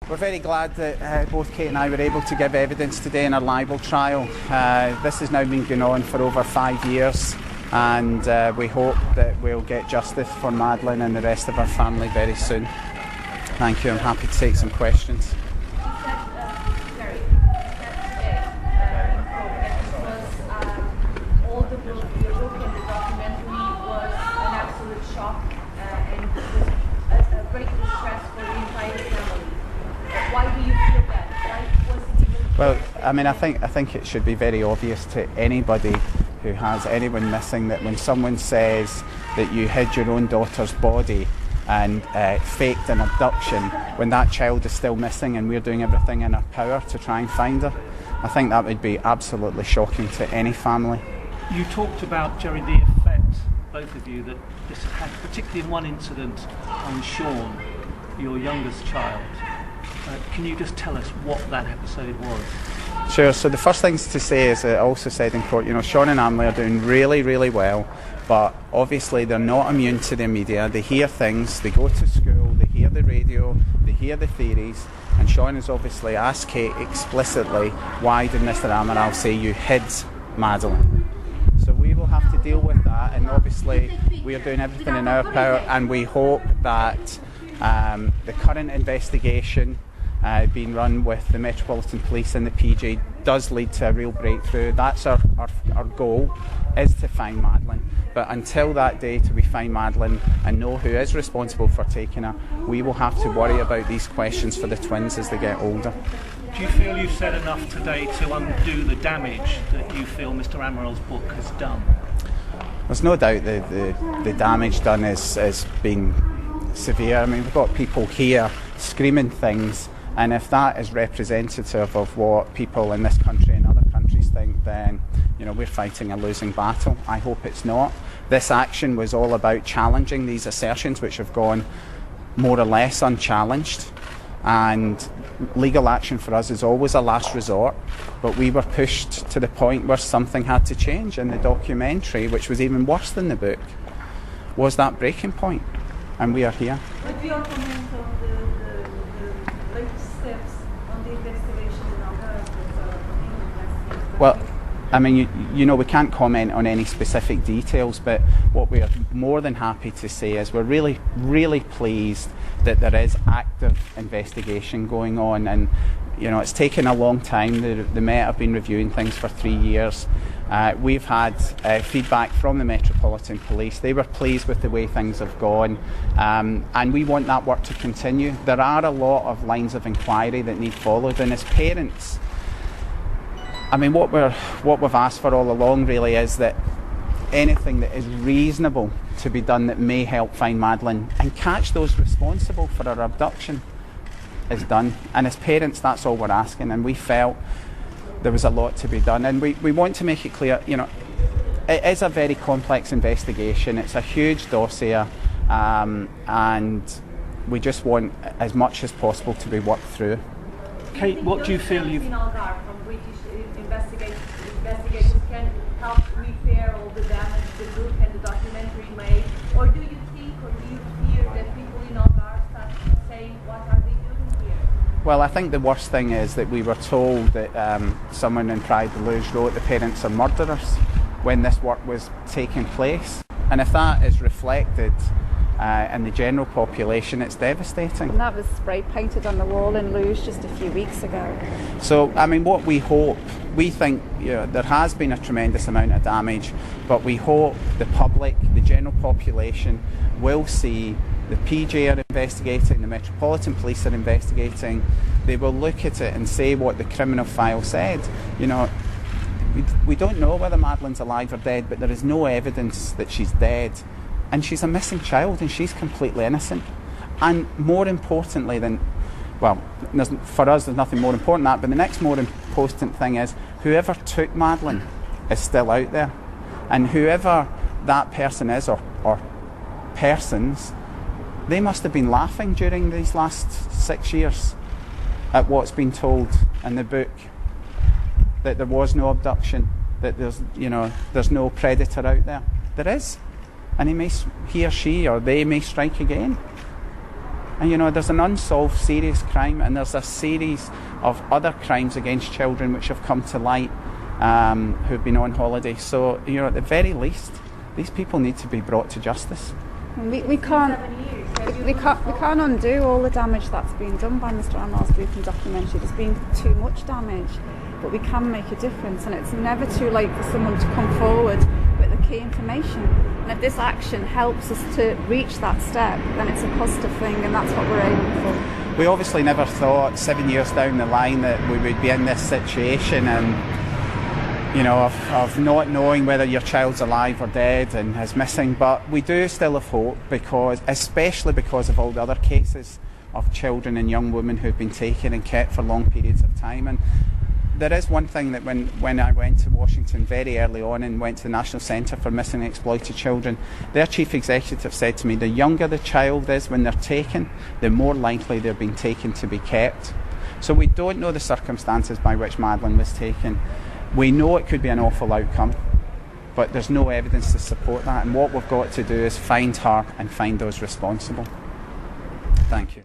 We're very glad that both Kate and I were able to give evidence today in our libel trial. This has now been going on for over 5 years, and we hope that we'll get justice for Madeleine and the rest of our family very soon. Thank you. I'm happy to take some questions. Well, I mean, I think it should be very obvious to anybody who has anyone missing that when someone says that you hid your own daughter's body and faked an abduction when that child is still missing and we're doing everything in our power to try and find her, I think that would be absolutely shocking to any family. You talked about, Jerry, the effect, both of you, that this had, particularly in one incident on Sean, your youngest child. Can you just tell us what that episode was? Sure. So the first things to say is, I also said in court, Sean and Emily are doing really, really well, but obviously they're not immune to the media. They hear things, they go to school, they hear the radio, they hear the theories, and Sean has obviously asked Kate explicitly, why did Mr. Amaral say you hid Madeleine? So we will have to deal with that, and obviously we are doing everything in our power, and we hope that the current investigation being run with the Metropolitan Police and the PJ does lead to a real breakthrough. That's our goal, is to find Madeleine. But until that day, till we find Madeleine and know who is responsible for taking her, we will have to worry about these questions for the twins as they get older. Do you feel you've said enough today to undo the damage that you feel Mr. Amaral's book has done? There's no doubt the damage done is being severe. I mean, we've got people here screaming things, and if that is representative of what people in this country and other countries think, then we're fighting a losing battle. I hope it's not. This action was all about challenging these assertions, which have gone more or less unchallenged, and legal action for us is always a last resort, but we were pushed to the point where something had to change, and the documentary, which was even worse than the book, was that breaking point, and we are here. What do you comment on the latest steps on the investigation in Alberta? Well, I mean, we can't comment on any specific details, but what we are more than happy to say is we're really, really pleased that there is active investigation going on, and it's taken a long time. The Met have been reviewing things for 3 years. We've had feedback from the Metropolitan Police. They were pleased with the way things have gone, and we want that work to continue. There are a lot of lines of inquiry that need followed, and as parents, I mean, what we've asked for all along really is that anything that is reasonable to be done that may help find Madeleine and catch those responsible for her abduction is done. And as parents, that's all we're asking, and we felt there was a lot to be done, and we want to make it clear, it is a very complex investigation. It's a huge dossier, and we just want as much as possible to be worked through. Kate, what do you feel you've... Investigators can help repair all the damage the book and the documentary made, or do you think, or do you fear that people in Algarve start saying, what are they doing here? Well, I think the worst thing is that we were told that someone in Pride de Luge wrote the parents are murderers when this work was taking place, and if that is reflected in the general population, it's devastating. And that was spray painted on the wall in Luge just a few weeks ago. So, I mean, what we hope, we think there has been a tremendous amount of damage, but we hope the public, the general population, will see the PJ are investigating, the Metropolitan Police are investigating. They will look at it and say what the criminal file said. We don't know whether Madeleine's alive or dead, but there is no evidence that she's dead. And she's a missing child, and she's completely innocent. And more importantly for us there's nothing more important than that, but the next more important thing is whoever took Madeleine is still out there. And whoever that person is, or persons, they must have been laughing during these last 6 years at what's been told in the book, that there was no abduction, that there's no predator out there. There is. And he or she or they may strike again. And you know, there's an unsolved serious crime, and there's a series of other crimes against children which have come to light, who've been on holiday. So, you know, at the very least, these people need to be brought to justice. We can't undo all the damage that's been done by Mr. Amar's briefing documentary. There's been too much damage, but we can make a difference, and it's never too late for someone to come forward with the key information. And if this action helps us to reach that step, then it's a positive thing, and that's what we're aiming for. We obviously never thought 7 years down the line that we would be in this situation, and you know, of not knowing whether your child's alive or dead and is missing. But we do still have hope, because, especially because of all the other cases of children and young women who've been taken and kept for long periods of time. And there is one thing that when I went to Washington very early on and went to the National Centre for Missing and Exploited Children, their chief executive said to me, the younger the child is when they're taken, the more likely they're being taken to be kept. So we don't know the circumstances by which Madeleine was taken. We know it could be an awful outcome, but there's no evidence to support that, and what we've got to do is find her and find those responsible. Thank you.